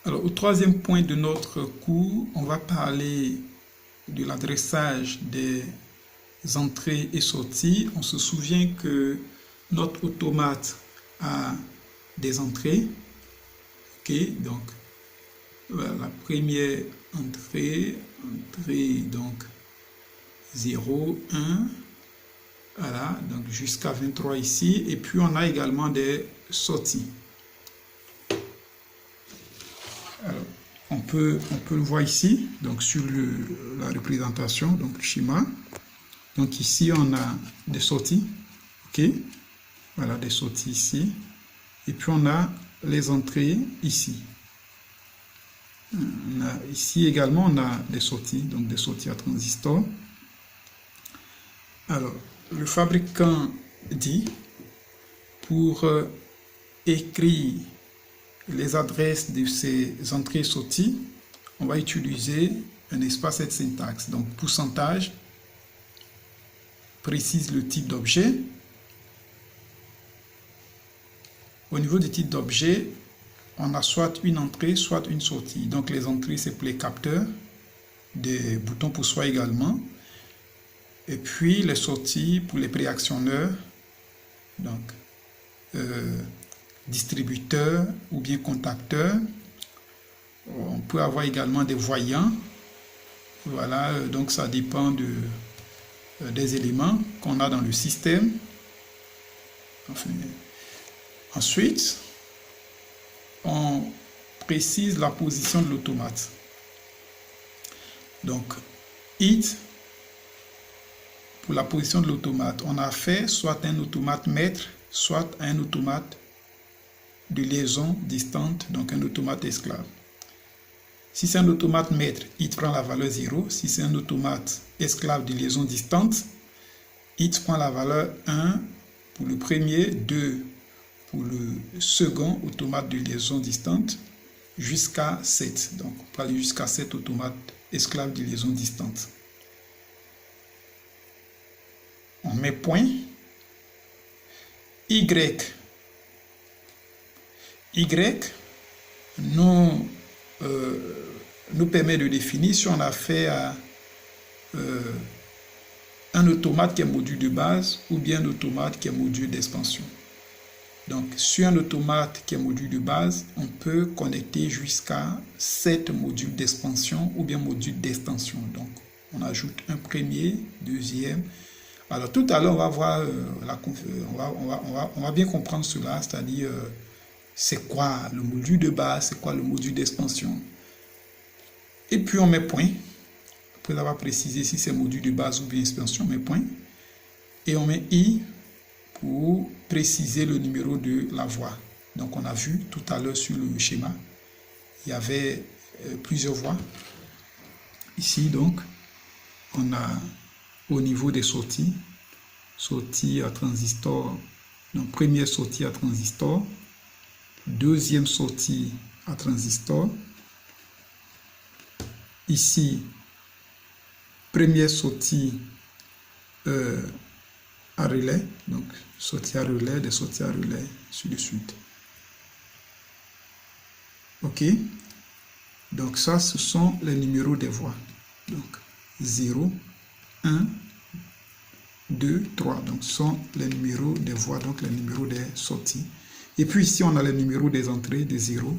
Alors, au troisième point de notre cours, on va parler de l'adressage des entrées et sorties. On se souvient que notre automate a des entrées. Ok, donc voilà, la première entrée donc 0, 1, voilà, donc jusqu'à 23 ici. Et puis on a également des sorties. Alors, on peut le voir ici, donc sur la représentation, donc le schéma. Donc ici, on a des sorties, ok, voilà, des sorties ici. Et puis on a les entrées ici. Ici également, on a des sorties, donc des sorties à transistor. Alors, le fabricant dit, pour écrire les adresses de ces entrées et sorties, on va utiliser un espace et de syntaxe. Donc, pourcentage précise le type d'objet. Au niveau du type d'objet, on a soit une entrée, soit une sortie. Donc, les entrées, c'est pour les capteurs, des boutons pour soi également. Et puis, les sorties pour les préactionneurs, donc distributeurs ou bien contacteurs. On peut avoir également des voyants. Voilà, donc ça dépend des éléments qu'on a dans le système. Enfin, ensuite, on précise la position de l'automate. Donc, it, pour la position de l'automate, on a fait soit un automate maître, soit un automate de liaison distante, donc un automate esclave. Si c'est un automate maître, it prend la valeur 0. Si c'est un automate esclave de liaison distante, it prend la valeur 1 pour le premier, 2 pour le second automate de liaison distante, jusqu'à 7. Donc, on peut aller jusqu'à 7 automates esclaves de liaison distante. On met point. Y nous permet de définir si on a fait un automate qui est module de base ou bien un automate qui est module d'expansion. Donc, sur un automate qui est module de base, on peut connecter jusqu'à 7 modules d'expansion ou bien modules d'extension. Donc, on ajoute un premier, deuxième. Alors, tout à l'heure, on va voir, on va bien comprendre cela, c'est-à-dire c'est quoi le module de base, c'est quoi le module d'expansion. Et puis, on met point. Après avoir précisé si c'est module de base ou bien expansion, on met point. Et on met i pour préciser le numéro de la voie. Donc, on a vu tout à l'heure sur le schéma, il y avait plusieurs voies. Ici, donc, on a au niveau des sorties, sortie à transistor, donc première sortie à transistor, deuxième sortie à transistor. Ici, première sortie à relais, donc sortie à relais, des sorties à relais, ainsi de suite. Ok, donc ça, ce sont les numéros des voies. Donc 0, 1, 2, 3. Donc ce sont les numéros des voies, donc les numéros des sorties. Et puis ici, on a les numéros des entrées de 0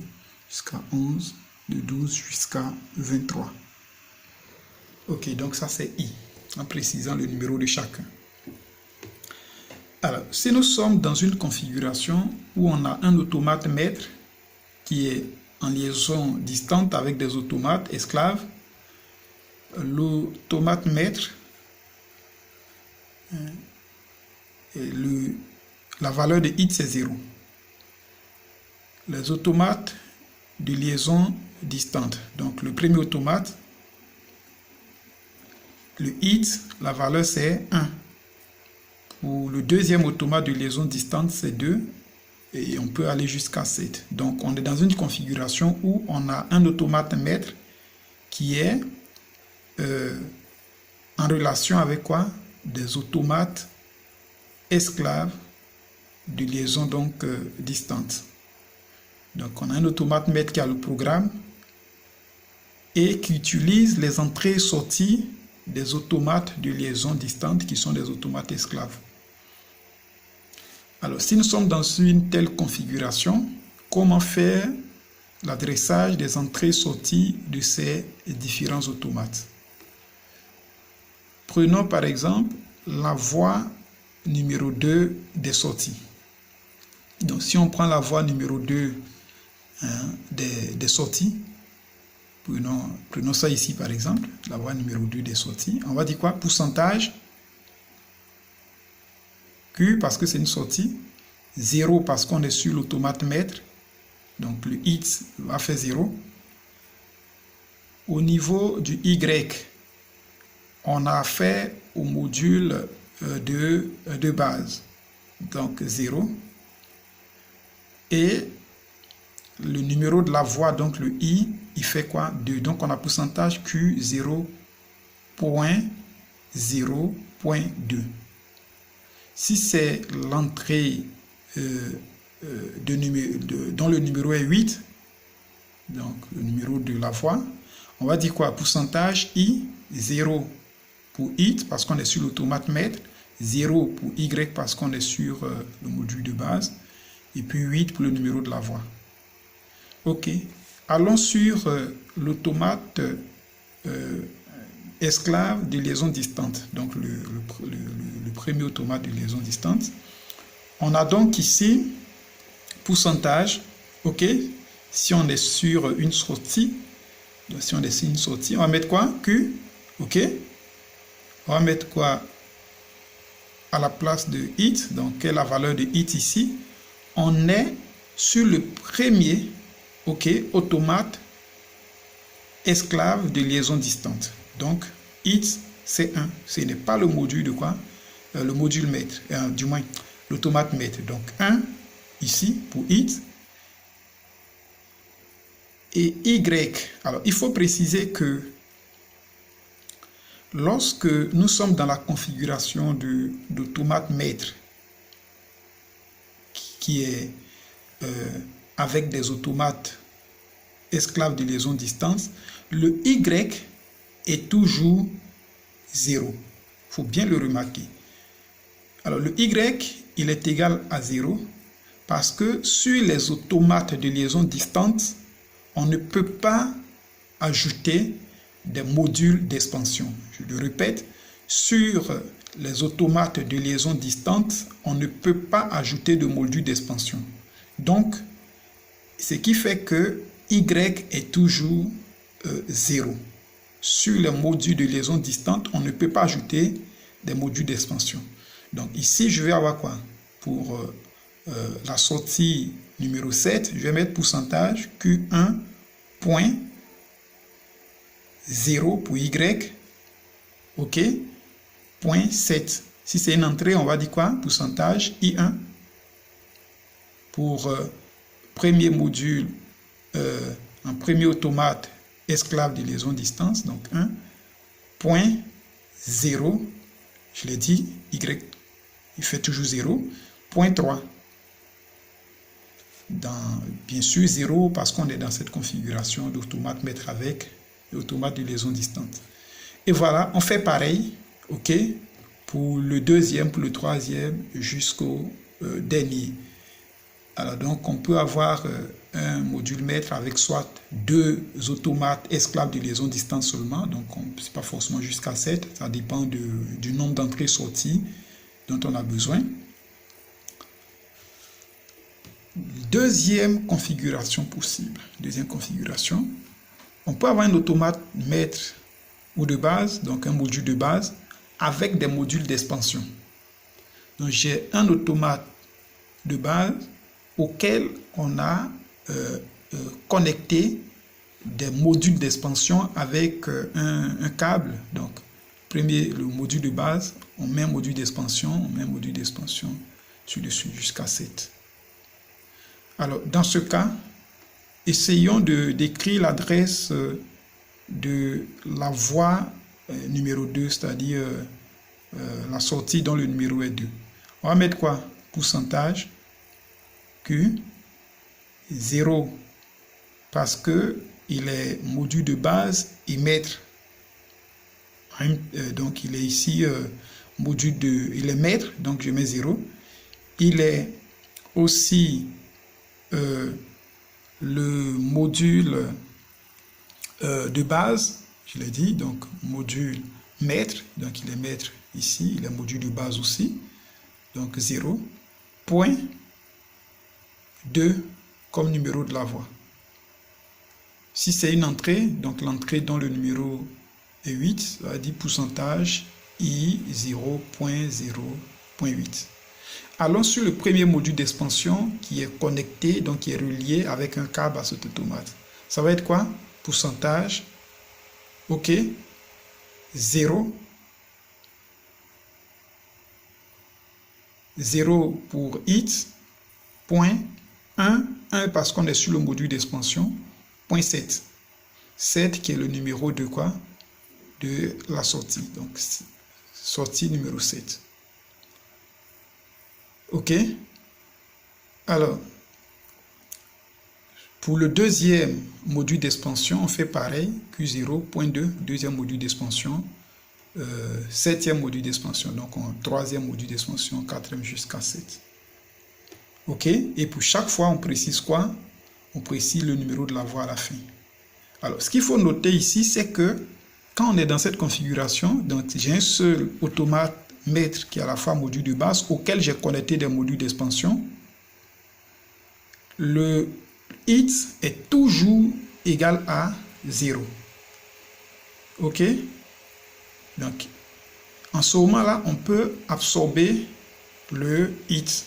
jusqu'à 11, de 12 jusqu'à 23. Ok, donc ça c'est I, en précisant le numéro de chacun. Alors, si nous sommes dans une configuration où on a un automate maître qui est en liaison distante avec des automates esclaves, l'automate maître, la valeur de it c'est 0. Les automates de liaison distante, donc le premier automate, le it, la valeur c'est 1. Pour le deuxième automate de liaison distante, c'est 2. Et on peut aller jusqu'à 7. Donc, on est dans une configuration où on a un automate maître qui est en relation avec quoi? Des automates esclaves de liaison donc distante. Donc, on a un automate maître qui a le programme et qui utilise les entrées et sorties des automates de liaison distante qui sont des automates esclaves. Alors, si nous sommes dans une telle configuration, comment faire l'adressage des entrées et sorties de ces différents automates? Prenons par exemple la voie numéro 2 des sorties. Donc, si on prend la voie numéro 2 des sorties, prenons ça ici par exemple, la voie numéro 2 des sorties, on va dire quoi? Pourcentage Q parce que c'est une sortie, 0 parce qu'on est sur l'automate maître, donc le X va faire 0. Au niveau du Y, on a affaire au module de base, donc 0. Et le numéro de la voie, donc le I, il fait quoi? 2. Donc on a pourcentage Q 0.0.2. Si c'est l'entrée dont le numéro est 8, donc le numéro de la voie, on va dire quoi? Pourcentage I, 0 pour IT parce qu'on est sur l'automate maître, 0 pour Y parce qu'on est sur le module de base, et puis 8 pour le numéro de la voie. Ok, allons sur l'automate esclave de liaison distante, donc le premier automate de liaison distante. On a donc ici pourcentage, ok, si on est sur une sortie, donc si on est sur une sortie, on va mettre quoi? Q, ok, on va mettre quoi à la place de it, donc quelle est la valeur de it ici? On est sur le premier, ok, automate esclave de liaison distante. Donc, it, c'est 1. Ce n'est pas le module de quoi? Le module maître, du moins, l'automate maître. Donc, 1, ici, pour it. Et Y. Alors, il faut préciser que lorsque nous sommes dans la configuration d'automate maître, qui est avec des automates esclaves de liaison distance, le Y est toujours 0. Il faut bien le remarquer. Alors le Y, il est égal à 0 parce que sur les automates de liaison distante, on ne peut pas ajouter des modules d'expansion. Je le répète, sur les automates de liaison distante, on ne peut pas ajouter de module d'expansion. Donc, ce qui fait que Y est toujours 0. Sur les modules de liaison distante, on ne peut pas ajouter des modules d'expansion. Donc ici, je vais avoir quoi? Pour la sortie numéro 7, je vais mettre pourcentage Q1.0 pour Y, ok, 0.7. Si c'est une entrée, on va dire quoi? Pourcentage I1 pour premier module, un premier automate esclave de liaison distance, donc 1.0, je l'ai dit, Y, il fait toujours 0, 0.3. Bien sûr 0 parce qu'on est dans cette configuration d'automate maître avec l'automate de liaison distante. Et voilà, on fait pareil, ok, pour le deuxième, pour le troisième, jusqu'au dernier. Alors donc on peut avoir un module maître avec soit 2 automates esclaves de liaison distante seulement, donc ce n'est pas forcément jusqu'à 7, ça dépend du nombre d'entrées-sorties dont on a besoin. Deuxième configuration possible, on peut avoir un automate maître ou de base, donc un module de base, avec des modules d'expansion. Donc j'ai un automate de base auquel on a connecté des modules d'expansion avec un câble. Donc, le module de base, on met un module d'expansion, sur dessus jusqu'à 7. Alors, dans ce cas, essayons de décrire l'adresse de la voie numéro 2, c'est-à-dire la sortie dont le numéro est 2. On va mettre quoi? Pourcentage Q 0 parce que il est module de base et maître. Donc il est ici module de, il est maître, donc je mets 0. Il est aussi le module de base, je l'ai dit, donc module maître, donc il est maître ici, il est module de base aussi, donc 0, point 2 comme numéro de la voie. Si c'est une entrée, donc l'entrée dont le numéro est 8, ça va dire pourcentage I 0.0.8. Allons sur le premier module d'expansion qui est connecté, donc qui est relié avec un câble à cet automate. Ça va être quoi? Pourcentage, ok, 0, 0 pour it, point 1 parce qu'on est sur le module d'expansion, point 7. 7 qui est le numéro de quoi? De la sortie. Donc, sortie numéro 7. OK? Alors, pour le deuxième module d'expansion, on fait pareil. Q0.2, deuxième module d'expansion. Septième module d'expansion. Donc, troisième module d'expansion, quatrième jusqu'à 7. OK? Et pour chaque fois, on précise quoi? On précise le numéro de la voie à la fin. Alors, ce qu'il faut noter ici, c'est que quand on est dans cette configuration, donc j'ai un seul automate maître qui est à la fois module de base auquel j'ai connecté des modules d'expansion. Le hit est toujours égal à 0. OK? Donc, en ce moment-là, on peut absorber le hit.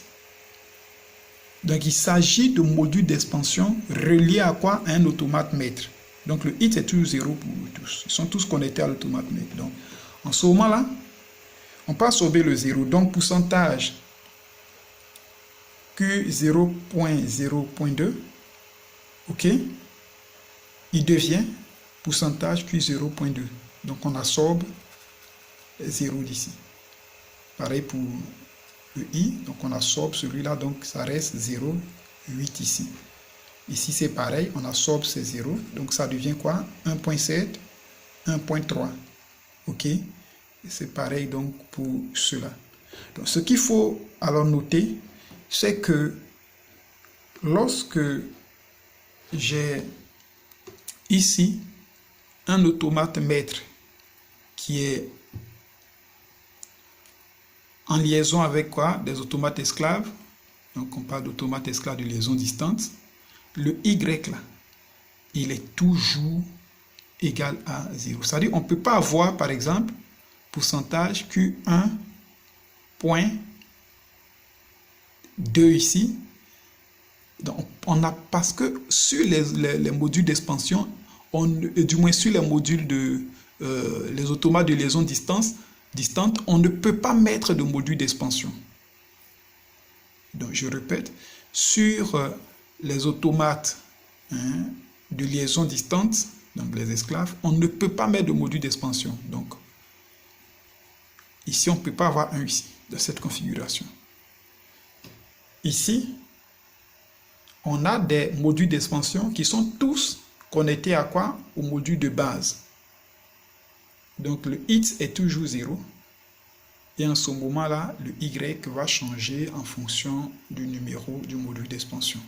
Donc, il s'agit de modules d'expansion reliés à quoi? À un automate maître. Donc, le hit est toujours 0 pour tous. Ils sont tous connectés à l'automate maître. Donc, en ce moment-là, on peut absorber le 0. Donc, pourcentage Q0.0.2. OK? Il devient pourcentage Q0.2. Donc, on absorbe 0 d'ici. Pareil pour le I. Donc, on absorbe celui-là. Donc, ça reste 0,8 ici. Ici, c'est pareil. On absorbe ces 0. Donc, ça devient quoi? 1.7, 1.3. OK? C'est pareil donc pour cela. Donc, ce qu'il faut alors noter, c'est que lorsque j'ai ici un automate maître qui est en liaison avec quoi? Des automates esclaves. Donc, on parle d'automate esclave de liaison distante. Le Y là, il est toujours égal à 0. C'est-à-dire, on ne peut pas avoir, par exemple, pourcentage Q1.2 ici. Donc, parce que sur les modules d'expansion, du moins sur les modules de les automates de liaison distante, on ne peut pas mettre de module d'expansion. Donc, je répète, sur les automates de liaison distante, donc les esclaves, on ne peut pas mettre de module d'expansion. Donc, ici, on ne peut pas avoir un ici, dans cette configuration. Ici, on a des modules d'expansion qui sont tous connectés à quoi? Au module de base. Donc, le X est toujours 0. Et en ce moment-là, le Y va changer en fonction du numéro du module d'expansion.